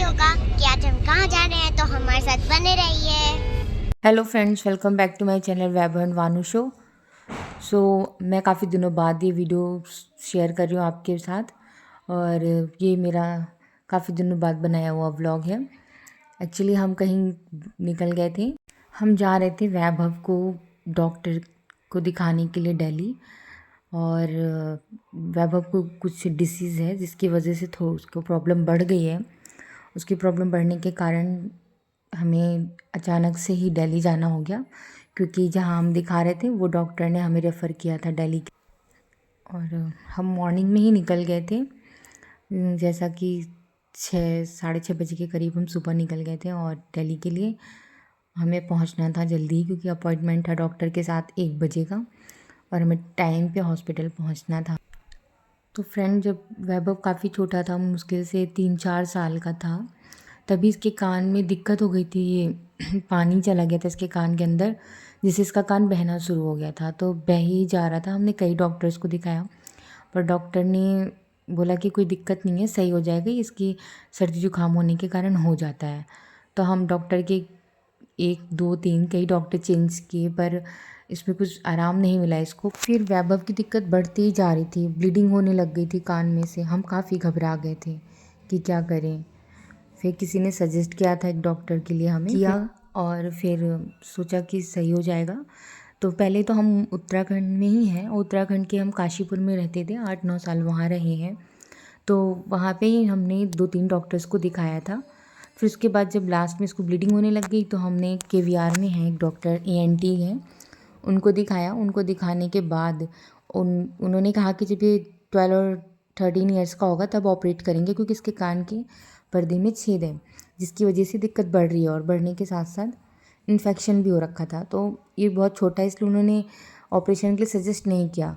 होगा कि आज हम कहाँ जा रहे हैं, तो हमारे साथ बने रहिए। Hello friends, welcome back to my channel Vaibhav and Vanu show. मैं काफ़ी दिनों बाद ये वीडियो शेयर कर रही हूँ आपके साथ, और ये मेरा काफ़ी दिनों बाद बनाया हुआ व्लॉग है। एक्चुअली हम कहीं निकल गए थे। हम जा रहे थे वैभव को डॉक्टर को दिखाने के लिए दिल्ली, और वैभव को कुछ डिसीज़ है जिसकी वजह से उसको प्रॉब्लम बढ़ गई है। उसकी प्रॉब्लम बढ़ने के कारण हमें अचानक से ही दिल्ली जाना हो गया, क्योंकि जहाँ हम दिखा रहे थे वो डॉक्टर ने हमें रेफ़र किया था दिल्ली। और हम मॉर्निंग में ही निकल गए थे, जैसा कि 6 साढ़े 6 बजे के करीब हम सुबह निकल गए थे, और दिल्ली के लिए हमें पहुंचना था जल्दी, क्योंकि अपॉइंटमेंट था डॉक्टर के साथ 1 बजे का, और हमें टाइम पे हॉस्पिटल पहुंचना था। तो फ्रेंड, जब वैभव काफ़ी छोटा था, मुश्किल से 3-4 साल का था, तभी इसके कान में दिक्कत हो गई थी। ये पानी चला गया था इसके कान के अंदर, जिससे इसका कान बहना शुरू हो गया था। तो बह ही जा रहा था। हमने कई डॉक्टर्स को दिखाया, पर डॉक्टर ने बोला कि कोई दिक्कत नहीं है, सही हो जाएगा, इसकी सर्दी जुकाम होने के कारण हो जाता है। तो हम डॉक्टर के 1 2 3 कई डॉक्टर चेंज किए, पर इसमें कुछ आराम नहीं मिला इसको। फिर वैभव की दिक्कत बढ़ती ही जा रही थी, ब्लीडिंग होने लग गई थी कान में से। हम काफ़ी घबरा गए थे कि क्या करें। फिर किसी ने सजेस्ट किया था एक डॉक्टर के लिए, हमें किया, और फिर सोचा कि सही हो जाएगा। तो पहले तो हम उत्तराखंड में ही हैं, उत्तराखंड के हम काशीपुर में रहते थे, 8-9 साल वहाँ रहे हैं। तो वहाँ पे ही हमने 2-3 डॉक्टर्स को दिखाया था। फिर उसके बाद जब लास्ट में इसको ब्लीडिंग होने लग गई, तो हमने केवीआर में है एक डॉक्टर, एएनटी है, उनको दिखाया। उनको दिखाने के बाद उन्होंने कहा कि जब ये 12 और 13 ईयर्स का होगा तब ऑपरेट करेंगे, क्योंकि इसके कान के पर्दे में छेद है, जिसकी वजह से दिक्कत बढ़ रही है, और बढ़ने के साथ साथ इन्फेक्शन भी हो रखा था। तो ये बहुत छोटा है, इसलिए उन्होंने ऑपरेशन के लिए सजेस्ट नहीं किया।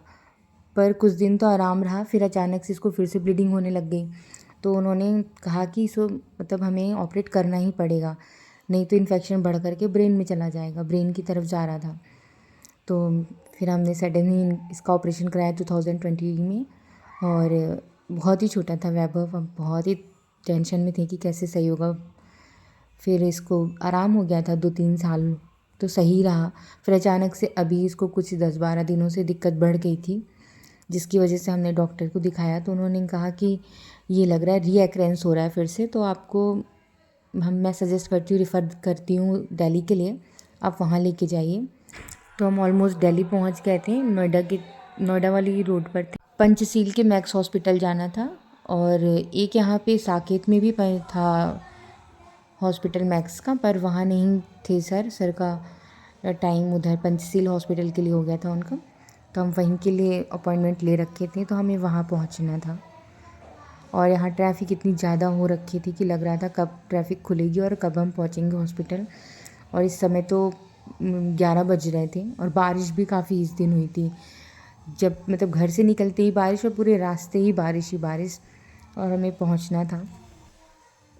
पर कुछ दिन तो आराम रहा, फिर अचानक से इसको फिर से ब्लीडिंग होने लग गई। तो उन्होंने कहा कि इसको मतलब हमें ऑपरेट करना ही पड़ेगा, नहीं तो इन्फेक्शन बढ़ कर के ब्रेन में चला जाएगा, ब्रेन की तरफ जा रहा था। तो फिर हमने सडन ही इसका ऑपरेशन कराया 2020 में, और बहुत ही छोटा था वैभव, हम बहुत ही टेंशन में थे कि कैसे सही होगा। फिर इसको आराम हो गया था 2-3 साल, तो सही रहा। फिर अचानक से अभी इसको कुछ 10-12 दिनों से दिक्कत बढ़ गई थी, जिसकी वजह से हमने डॉक्टर को दिखाया। तो उन्होंने कहा कि ये लग रहा है रीअक्रेंस हो रहा है फिर से, तो आपको मैं सजेस्ट करती हूँ, रिफ़र करती हूँ दिल्ली के लिए, आप वहाँ लेके जाइए। तो हम ऑलमोस्ट दिल्ली पहुँच गए थे। नोएडा वाली रोड पर थे। पंचशील के मैक्स हॉस्पिटल जाना था, और एक यहाँ पे साकेत में भी था हॉस्पिटल मैक्स का, पर वहाँ नहीं थे सर का टाइम उधर पंचशील हॉस्पिटल के लिए हो गया था उनका। तो हम वहीं के लिए अपॉइंटमेंट ले रखे थे, तो हमें वहाँ पहुँचना था। और यहाँ ट्रैफ़िक इतनी ज़्यादा हो रखी थी कि लग रहा था कब ट्रैफ़िक खुलेगी और कब हम पहुँचेंगे हॉस्पिटल। और इस समय तो 11 बज रहे थे, और बारिश भी काफ़ी इस दिन हुई थी। जब मतलब घर से निकलते ही बारिश, और पूरे रास्ते ही बारिश, और हमें पहुँचना था।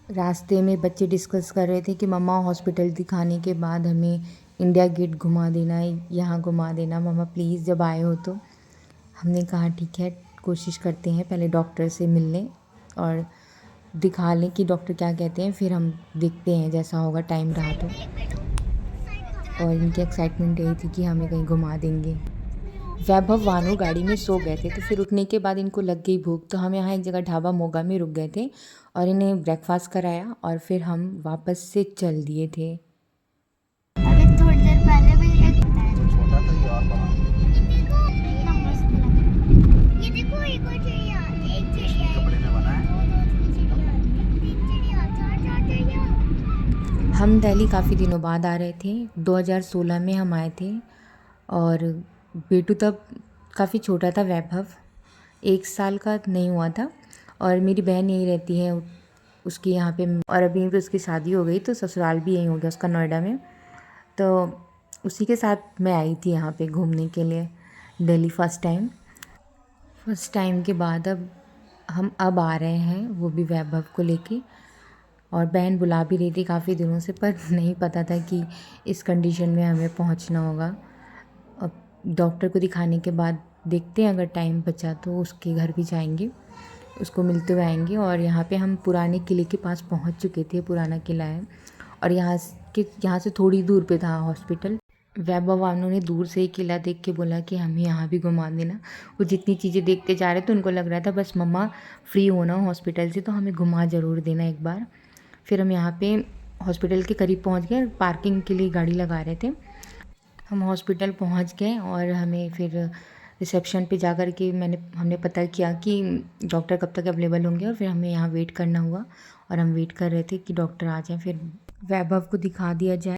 रास्ते में बच्चे डिस्कस कर रहे थे कि मम्मा हॉस्पिटल दिखाने के बाद हमें इंडिया गेट घुमा देना, यहाँ घुमा देना मम्मा प्लीज़, जब आए हो तो। हमने कहा ठीक है, कोशिश करते हैं, पहले डॉक्टर से मिल लें और दिखा लें कि डॉक्टर क्या कहते हैं, फिर हम देखते हैं जैसा होगा, टाइम रहा तो। और इनकी एक्साइटमेंट यही थी कि हमें कहीं घुमा देंगे। वैभव वानू गाड़ी में सो गए थे, तो फिर उठने के बाद इनको लग गई भूख, तो हम यहाँ एक जगह ढाबा मोगा में रुक गए थे, और इन्हें ब्रेकफास्ट कराया, और फिर हम वापस से चल दिए थे। अभी थोड़ी देर पहले भी एक छोटा था, ये और बड़ा। कितना मस्त लग रहा है। ये देखो, एक और चिड़िया, एक चिड़िया कपड़े में बना है, तीन चिड़िया, चार चिड़िया। हम दिल्ली काफ़ी दिनों बाद आ रहे थे, 2016 में हम आए थे, और बेटू तब काफ़ी छोटा था, वैभव 1 साल का नहीं हुआ था। और मेरी बहन यहीं रहती है, उसकी यहाँ पे, और अभी भी उसकी शादी हो गई, तो ससुराल भी यहीं हो गया उसका, नोएडा में। तो उसी के साथ मैं आई थी यहाँ पे घूमने के लिए दिल्ली फर्स्ट टाइम के बाद हम आ रहे हैं, वो भी वैभव को लेके। और बहन बुला भी रही थी काफ़ी दिनों से, पर नहीं पता था कि इस कंडीशन में हमें पहुँचना होगा। अब डॉक्टर को दिखाने के बाद देखते हैं, अगर टाइम बचा तो उसके घर भी जाएंगे। उसको मिलते हुए आएंगे। और यहाँ पे हम पुराने किले के पास पहुँच चुके थे। पुराना किला है और यहाँ से थोड़ी दूर पे था हॉस्पिटल। वैभव वानू ने दूर से ही किला देख के बोला कि हमें यहाँ भी घुमा देना। वो जितनी चीज़ें देखते जा रहे थे उनको लग रहा था बस मम्मा फ्री होना हॉस्पिटल से तो हमें घुमा ज़रूर देना एक बार। फिर हम यहाँ पे हॉस्पिटल के करीब पहुँच गए, पार्किंग के लिए गाड़ी लगा रहे थे। हम हॉस्पिटल पहुँच गए और हमें फिर रिसेप्शन पे जा कर के हमने पता किया कि डॉक्टर कब तक अवेलेबल होंगे और फिर हमें यहाँ वेट करना हुआ। और हम वेट कर रहे थे कि डॉक्टर आ जाए फिर वैभव को दिखा दिया जाए।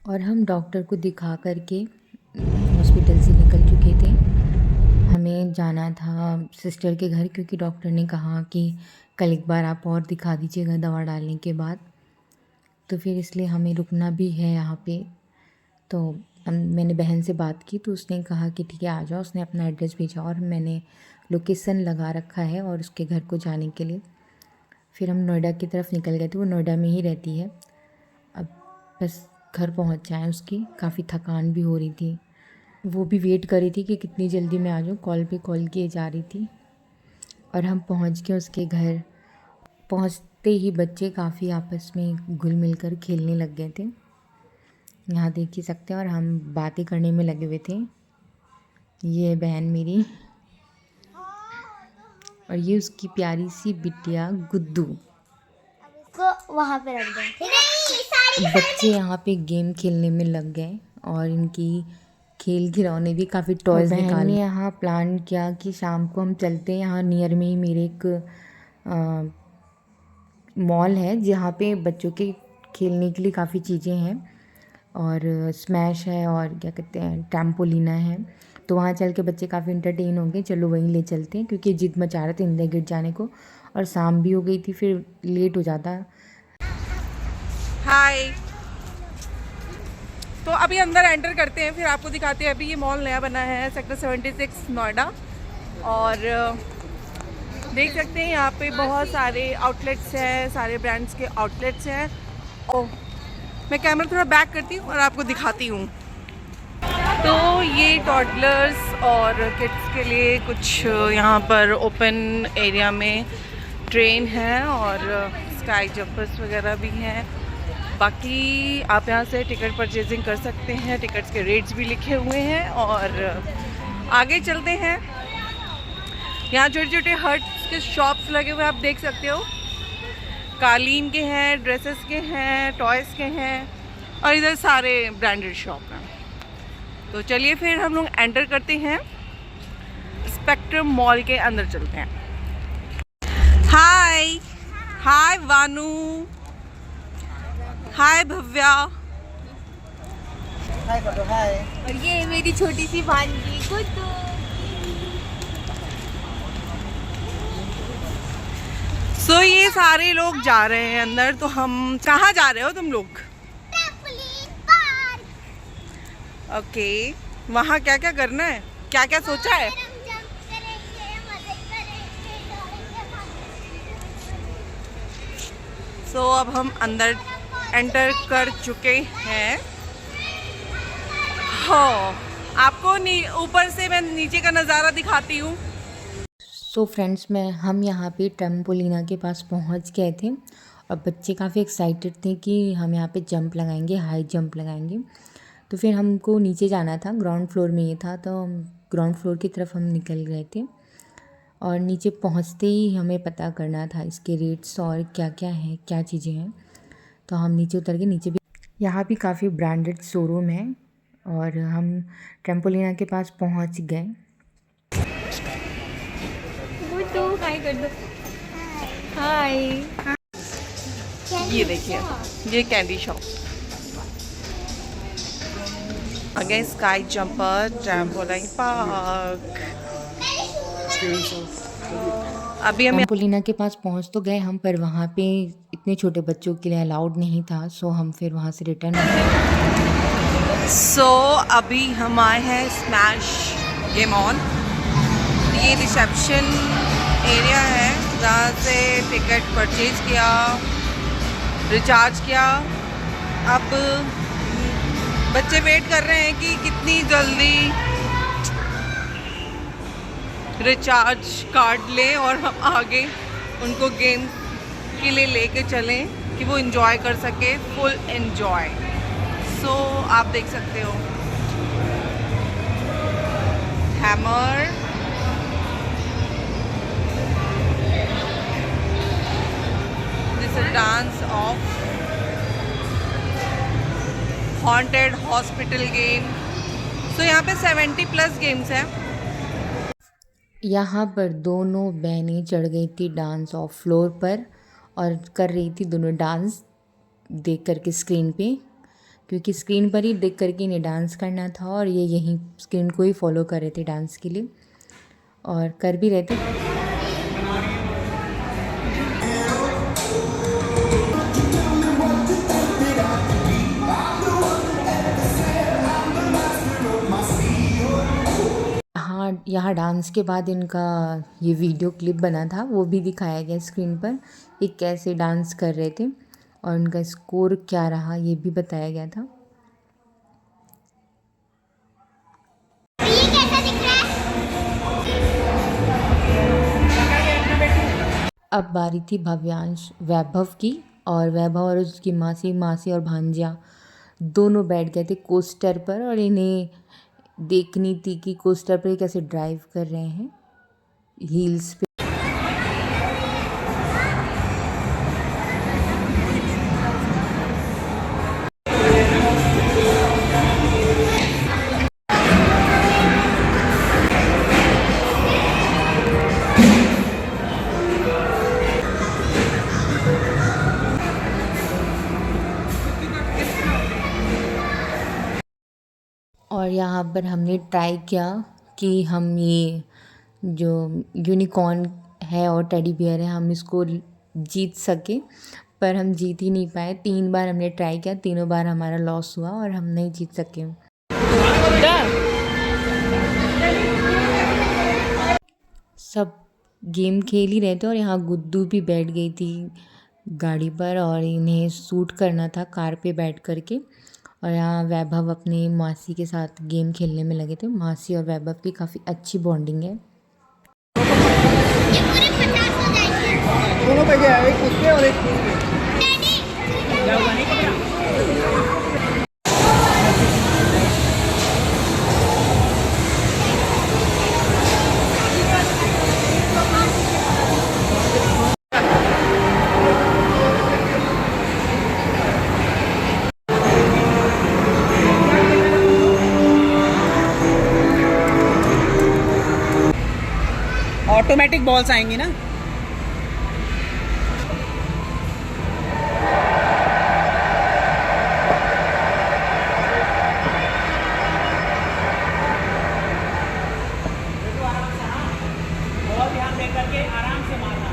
और हम डॉक्टर को दिखा करके हॉस्पिटल से निकल चुके थे। हमें जाना था सिस्टर के घर क्योंकि डॉक्टर ने कहा कि कल एक बार आप और दिखा दीजिएगा दवा डालने के बाद। तो फिर इसलिए हमें रुकना भी है यहाँ पे। तो मैंने बहन से बात की तो उसने कहा कि ठीक है आ जाओ। उसने अपना एड्रेस भेजा और मैंने लोकेशन लगा रखा है और उसके घर को जाने के लिए। फिर हम नोएडा की तरफ निकल गए थे। वो नोएडा में ही रहती है। अब बस घर पहुंच जाएं उसकी काफ़ी थकान भी हो रही थी। वो भी वेट कर रही थी कि कितनी जल्दी मैं आ जाऊँ, कॉल पे कॉल किए जा रही थी। और हम पहुंच गए उसके घर। पहुंचते ही बच्चे काफ़ी आपस में घुल मिल कर खेलने लग गए थे, यहाँ देख ही सकते हैं। और हम बातें करने में लगे हुए थे। ये बहन मेरी और ये उसकी प्यारी सी बिटिया गुड्डू को वहाँ पे रख दें। बच्चे यहाँ पे गेम खेलने में लग गए और इनकी खेल खिलौने भी काफ़ी टॉयज़ निकाले। यहाँ प्लान किया कि शाम को हम चलते हैं। यहाँ नियर में ही मेरे एक मॉल है जहाँ पे बच्चों के खेलने के लिए काफ़ी चीज़ें हैं और स्मैश है और क्या कहते हैं ट्रैम्पोलिना है। तो वहाँ चल के बच्चे काफ़ी इंटरटेन होंगे। चलो वहीं ले चलते हैं क्योंकि जिद मचा रहे थे इंडिया गेट जाने को और शाम भी हो गई थी, फिर लेट हो जाता। हाय, तो अभी अंदर एंटर करते हैं फिर आपको दिखाते हैं। अभी ये मॉल नया बना है सेक्टर 76 नोएडा और देख सकते हैं यहाँ पे बहुत सारे आउटलेट्स हैं, सारे ब्रांड्स के आउटलेट्स हैं। और मैं कैमरा थोड़ा बैक करती हूँ और आपको दिखाती हूँ। तो ये टॉडलर्स और किड्स के लिए कुछ यहाँ पर ओपन एरिया में ट्रेन है और स्काई जंपर्स वगैरह भी हैं। बाकी आप यहाँ से टिकट परचेजिंग कर सकते हैं। टिकट्स के रेट्स भी लिखे हुए हैं। और आगे चलते हैं। यहाँ छोटे छोटे हट्स के शॉप्स लगे हुए आप देख सकते हो। कालीन के हैं, ड्रेसेस के हैं, टॉयज़ के हैं और इधर सारे ब्रांडेड शॉप हैं। तो चलिए फिर हम लोग एंटर करते हैं, स्पेक्ट्रम मॉल के अंदर चलते हैं। हाय हाय वानू, हाय भव्या, हाय करो हाय। और ये मेरी छोटी सी भांजी गुड्डू। सो ये सारे लोग जा रहे हैं अंदर। तो हम कहाँ जा रहे हो तुम लोग? ओके, वहाँ क्या क्या करना है, क्या क्या सोचा है? सो अब हम अंदर एंटर कर चुके हैं। हो आपको ऊपर से मैं नीचे का नज़ारा दिखाती हूँ। सो फ्रेंड्स, हम यहाँ पे ट्रैम्पोलिना के पास पहुँच गए थे और बच्चे काफ़ी एक्साइटेड थे कि हम यहाँ पे जंप लगाएंगे, हाई जंप लगाएंगे। तो फिर हमको नीचे जाना था, ग्राउंड फ्लोर में ये था। तो ग्राउंड फ्लोर की तरफ हम निकल गए थे और नीचे पहुँचते ही हमें पता करना था इसके रेट्स और क्या क्या है, क्या चीज़ें हैं। तो हम नीचे उतर के नीचे भी यहाँ भी काफ़ी ब्रांडेड शोरूम है और हम ट्रैम्पोलिना के पास पहुँच गए। हाय कर दो। हाय। ये देखिए, ये candy shop. Again sky jumper, trampoline park. अभी हम ट्रैम्पोलिना के पास पहुंच तो गए हम, पर वहाँ पे इतने छोटे बच्चों के लिए अलाउड नहीं था। सो हम फिर वहाँ से रिटर्न हो गए। सो अभी हम आए हैं स्मैश ये मॉल। ये रिसेप्शन एरिया है जहाँ से टिकट परचेज किया, रिचार्ज किया। अब बच्चे वेट कर रहे हैं कि कितनी जल्दी रिचार्ज कार्ड लें और हम आगे उनको गेम के लिए लेके चलें कि वो इन्जॉय कर सके, फुल एन्जॉय। सो आप देख सकते हो hammer, this is dance of haunted hospital game. So यहाँ पे 70+ गेम्स हैं। यहाँ पर दोनों बहनें चढ़ गई थी डांस ऑफ फ्लोर पर और कर रही थी दोनों डांस देख करके स्क्रीन पे, क्योंकि स्क्रीन पर ही देख करके इन्हें डांस करना था और ये यहीं स्क्रीन को ही फॉलो कर रहे थे डांस के लिए और कर भी रहे थे। यहाँ डांस के बाद इनका ये वीडियो क्लिप बना था, वो भी दिखाया गया स्क्रीन पर, ये कैसे डांस कर रहे थे और उनका स्कोर क्या रहा ये भी बताया गया था। ये कैसा दिख रहा है? अब बारी थी भव्यांश वैभव की, और वैभव और उसकी मासी और भांजा दोनों बैठ गए थे कोस्टर पर और इन्हें देखनी थी कि कोस्टर पर कैसे ड्राइव कर रहे हैं हील्स पे। और यहाँ पर हमने ट्राई किया कि हम ये जो यूनिकॉर्न है और टेडी बियर है हम इसको जीत सके, पर हम जीत ही नहीं पाए। 3 बार हमने ट्राई किया, तीनों बार हमारा लॉस हुआ और हम नहीं जीत सके। सब गेम खेल ही रहे थे और यहाँ गुड्डू भी बैठ गई थी गाड़ी पर और इन्हें सूट करना था कार पे बैठ करके। और यहाँ वैभव अपनी मासी के साथ गेम खेलने में लगे थे। मासी और वैभव की काफ़ी अच्छी बॉन्डिंग है। ये पूरे 50 हो जाएंगे। दोनों पे गया, एक उस पे और एक उस पे। डैडी, क्या हुआ, नहीं पकड़ा? ऑटोमेटिक बॉल्स आएंगी ना। बहुत ध्यान दे करके आराम से मारना।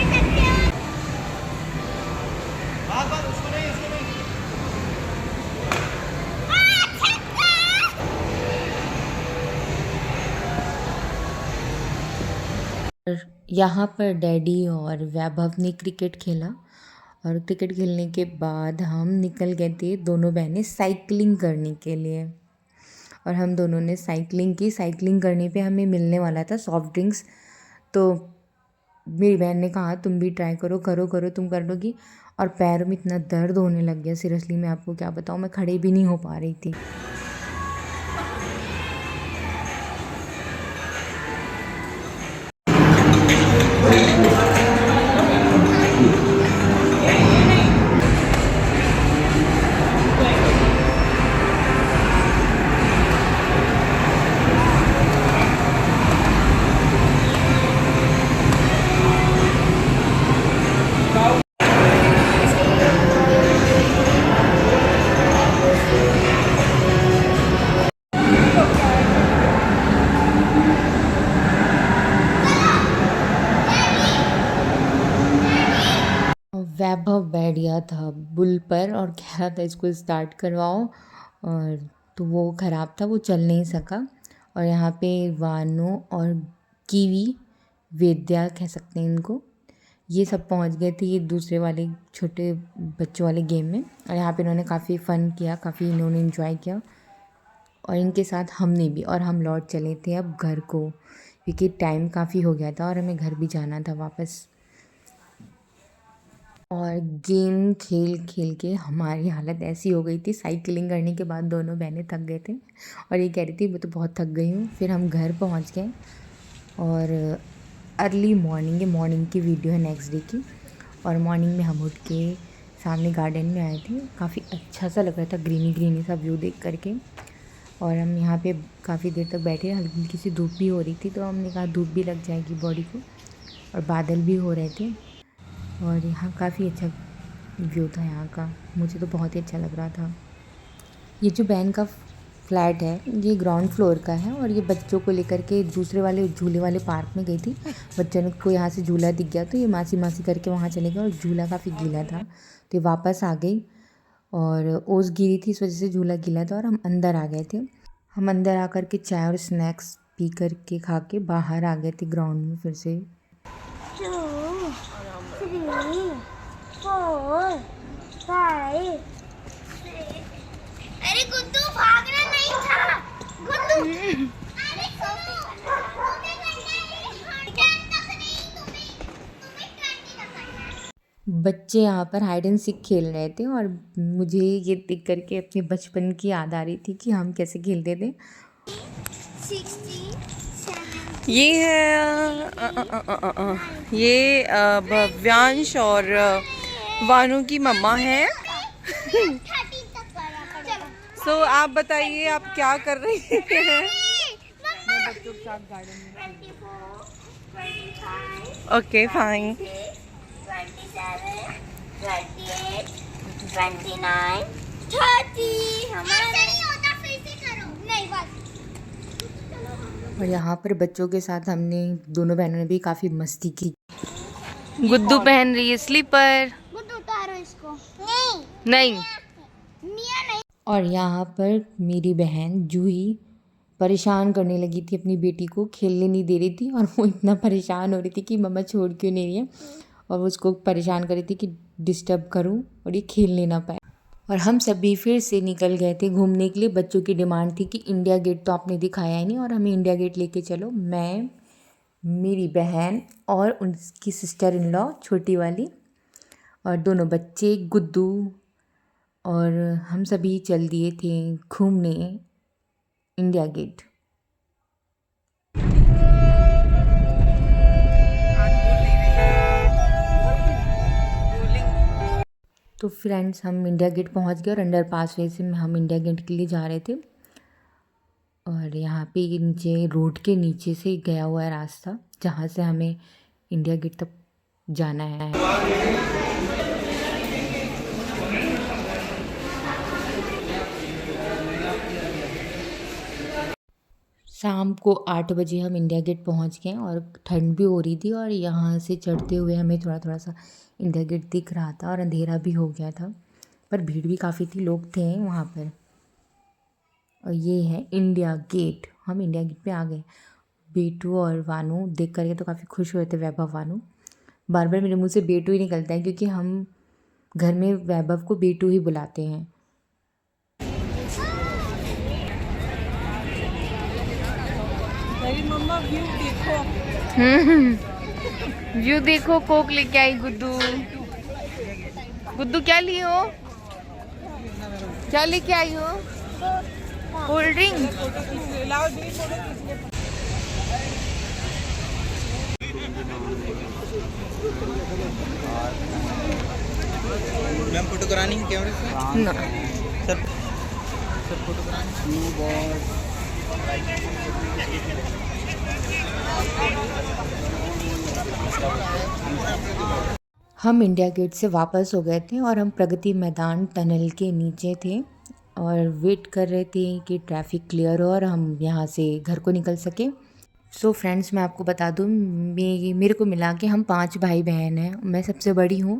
कर सकते हो। बस उसको नहीं, उसको नहीं। यहाँ पर डैडी और वैभव ने क्रिकेट खेला और क्रिकेट खेलने के बाद हम निकल गए थे दोनों बहनें साइकिलिंग करने के लिए। और हम दोनों ने साइकिलिंग की। साइकिलिंग करने पे हमें मिलने वाला था सॉफ्ट ड्रिंक्स, तो मेरी बहन ने कहा तुम भी ट्राई करो, करो करो तुम कर लोगी। और पैरों में इतना दर्द होने लग गया, सीरियसली मैं आपको क्या बताऊँ, मैं खड़े भी नहीं हो पा रही थी। वैभव बैठ गया था बुल पर और कह रहा था इसको स्टार्ट करवाओ, और तो वो ख़राब था, वो चल नहीं सका। और यहाँ पे वानू और कीवी, वेद्या कह सकते हैं इनको। ये सब पहुंच गए थे ये दूसरे वाले छोटे बच्चों वाले गेम में, और यहाँ पे इन्होंने काफ़ी फ़न किया, काफ़ी इन्होंने इन्जॉय किया, और इनके साथ हमने भी। और हम लौट चले थे अब घर को, क्योंकि टाइम काफ़ी हो गया था और हमें घर भी जाना था वापस। और गेम खेल खेल के हमारी हालत ऐसी हो गई थी, साइकिलिंग करने के बाद दोनों बहनें थक गए थे और ये कह रही थी मैं तो बहुत थक गई हूँ। फिर हम घर पहुँच गए और अर्ली मॉर्निंग, ये मॉर्निंग की वीडियो है नेक्स्ट डे की। और मॉर्निंग में हम उठ के सामने गार्डन में आए थे, काफ़ी अच्छा सा लग रहा था, ग्रीनी ग्रीनी सा व्यू देख करके। और हम यहाँ पे काफ़ी देर तक बैठे, हल्की हल्की सी धूप भी हो रही थी, तो हमने कहा धूप भी लग जाएगी बॉडी को, और बादल भी हो रहे थे। और यहाँ काफ़ी अच्छा व्यू था यहाँ का, मुझे तो बहुत ही अच्छा लग रहा था। ये जो बहन का फ्लैट है ये ग्राउंड फ्लोर का है, और ये बच्चों को लेकर के दूसरे वाले झूले वाले पार्क में गई थी। बच्चों को यहाँ से झूला दिख गया तो ये मासी मासी करके वहाँ चले गए, और झूला काफ़ी गीला था तो ये वापस आ गई, और ओस गिरी थी इस वजह से झूला गीला था। और हम अंदर आ गए थे। हम अंदर आकर के चाय और स्नैक्स पी कर के खा के बाहर आ गए थे ग्राउंड में फिर से। 2, 3, 4, 5, 6। अरे गुड्डू भागना नहीं था, गुड्डू। अरे सुनो, तुम्हें करना है 10 तक नहीं, तुम्हें 20 तक करना है। बच्चे यहाँ पर हाइड एंड सीक खेल रहे थे, और मुझे ये देख करके अपने बचपन की याद आ रही थी कि हम कैसे खेलते थे। 60, 70। ये है ये भव्यांश और वानू की मम्मा है। 30 तक करना पड़ेगा। सो आप बताइए आप क्या कर रही हैं? मैं बच्चों के साथ गार्डन में 24, 25, ओके फाइन। 27, 28, 29, 30। हमारा नहीं होता, फिर से करो। नहीं बस। और यहाँ पर बच्चों के साथ हमने दोनों बहनों ने भी काफ़ी मस्ती की। गुड्डू पहन रही है स्लीपर। गुड्डू उतारो इसको। नहीं नहीं, मियाँ नहीं। और यहाँ पर मेरी बहन जूही परेशान करने लगी थी अपनी बेटी को, खेलने नहीं दे रही थी, और वो इतना परेशान हो रही थी कि मम्मा छोड़ क्यों नहीं रही है, और वो उसको परेशान कर रही थी कि डिस्टर्ब करूँ और ये खेलने ना पाए। और हम सभी फिर से निकल गए थे घूमने के लिए। बच्चों की डिमांड थी कि इंडिया गेट तो आपने दिखाया ही नहीं, और हमें इंडिया गेट लेके चलो। मैं, मेरी बहन और उनकी सिस्टर इन लॉ छोटी वाली, और दोनों बच्चे गुड्डू, और हम सभी चल दिए थे घूमने इंडिया गेट। तो फ्रेंड्स हम इंडिया गेट पहुंच गए, और अंडर पास वे से हम इंडिया गेट के लिए जा रहे थे। और यहाँ पे नीचे रोड के नीचे से गया हुआ है रास्ता, जहाँ से हमें इंडिया गेट तक जाना है। शाम को 8 बजे हम इंडिया गेट पहुँच गए, और ठंड भी हो रही थी, और यहाँ से चढ़ते हुए हमें थोड़ा थोड़ा सा इंडिया गेट दिख रहा था, और अंधेरा भी हो गया था, पर भीड़ भी काफ़ी थी, लोग थे वहाँ पर। और ये है इंडिया गेट, हम इंडिया गेट पे आ गए। बेटू और वानू देख करके तो काफ़ी खुश हुए थे, वैभव वानू। बार बार मेरे मुँह से बेटू ही निकलता है, क्योंकि हम घर में वैभव को बेटू ही बुलाते हैं। मेरी मम्मा व्यू देखो। व्यू देखो, कोक लेके आई गुड्डू। गुड्डू क्या ली हो? क्या लेके आई हो? Cold drink. लाओ दी फोटो खींच ले। मैम फोटो करानी है कैमरे से? ना। सर फोटो करानी। हम इंडिया गेट से वापस हो गए थे, और हम प्रगति मैदान टनल के नीचे थे, और वेट कर रहे थे कि ट्रैफिक क्लियर हो और हम यहाँ से घर को निकल सके। सो फ्रेंड्स, मैं आपको बता दूँ, मेरे को मिला के हम 5 भाई बहन हैं, मैं सबसे बड़ी हूँ।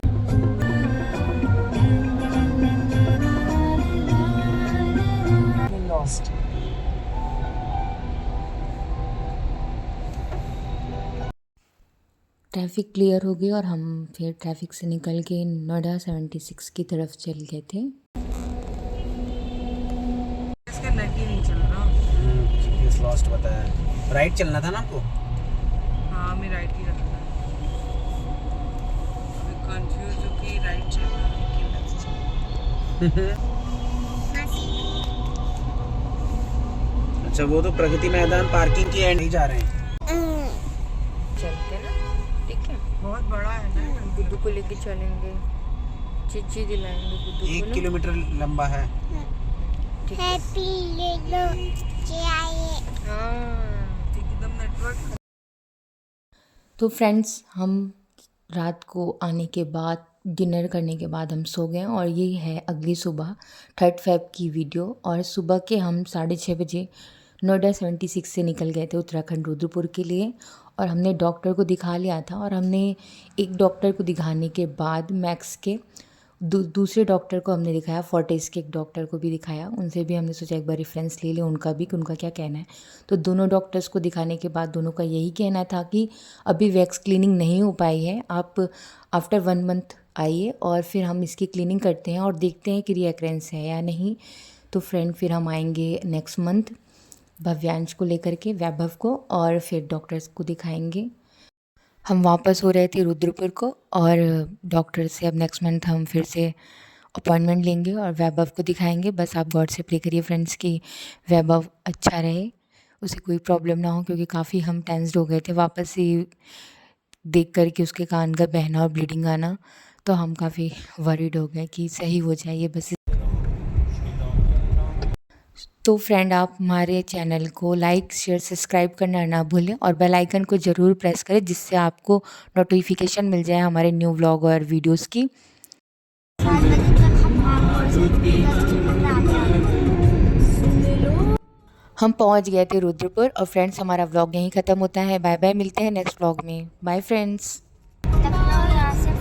ट्रैफिक क्लियर हो गई और हम फिर ट्रैफिक से निकल के नोएडा 76 की तरफ चल गए थे। इसका नेट ही नहीं चल रहा। GPS लॉस्ट बताया। राइट चलना था ना आपको? हाँ, मैं राइट ही रखना है। मैं कंफ्यूज हूँ कि राइट चलना है कि लेफ्ट चलना अच्छा, वो तो प्रगति मैदान पार्किंग के एंड नहीं जा रहे हैं। चलते ना, ठीक है। है। बहुत बड़ा है ना। गुड्डू को लेके चलेंगे, चीची दिलाएंगे गुड्डू को 1 ना। किलोमीटर लंबा है। हैप्पी ले लो चाहिए। एकदम नेटवर्क। तो फ्रेंड्स, हम रात को आने के बाद डिनर करने के बाद हम सो गए और ये है अगली सुबह 3 फेब की वीडियो। और सुबह के हम 6:30 बजे नोएडा 76 से निकल गए थे उत्तराखंड रुद्रपुर के लिए। और हमने डॉक्टर को दिखा लिया था और हमने एक डॉक्टर को दिखाने के बाद मैक्स के दूसरे डॉक्टर को हमने दिखाया, फोर्टिस के एक डॉक्टर को भी दिखाया। उनसे भी हमने सोचा एक बार रेफरेंस ले लें उनका भी कि उनका क्या कहना है। तो दोनों डॉक्टर्स को दिखाने के बाद दोनों का यही कहना था कि अभी वैक्स क्लीनिंग नहीं हो पाई है, आप आफ्टर 1 मंथ आइए और फिर हम इसकी क्लीनिंग करते हैं और देखते हैं कि रीअक्रेंस है या नहीं। तो फ्रेंड फिर हम आएंगे नेक्स्ट मंथ भव्यांश को लेकर के, वैभव को, और फिर डॉक्टर्स को दिखाएंगे। हम वापस हो रहे थे रुद्रपुर को और डॉक्टर से अब नेक्स्ट मंथ हम फिर से अपॉइंटमेंट लेंगे और वैभव को दिखाएंगे। बस आप गॉड से प्रे करिए फ्रेंड्स कि वैभव अच्छा रहे, उसे कोई प्रॉब्लम ना हो, क्योंकि काफ़ी हम टेंस्ड हो गए थे वापस से देख कर के उसके कान का बहना और ब्लीडिंग आना। तो हम काफ़ी वरीड हो गए कि सही हो जाए बस। तो फ्रेंड, आप हमारे चैनल को लाइक शेयर सब्सक्राइब करना ना भूलें और बेल आइकन को ज़रूर प्रेस करें जिससे आपको नोटिफिकेशन मिल जाए हमारे न्यू व्लॉग और वीडियोस की। 7 बजे तक हम आपको 10 किलोमीटर आगे। हम पहुंच गए थे रुद्रपुर और फ्रेंड्स हमारा व्लॉग यहीं ख़त्म होता है। बाय बाय, मिलते हैं नेक्स्ट व्लॉग में। Bye friends.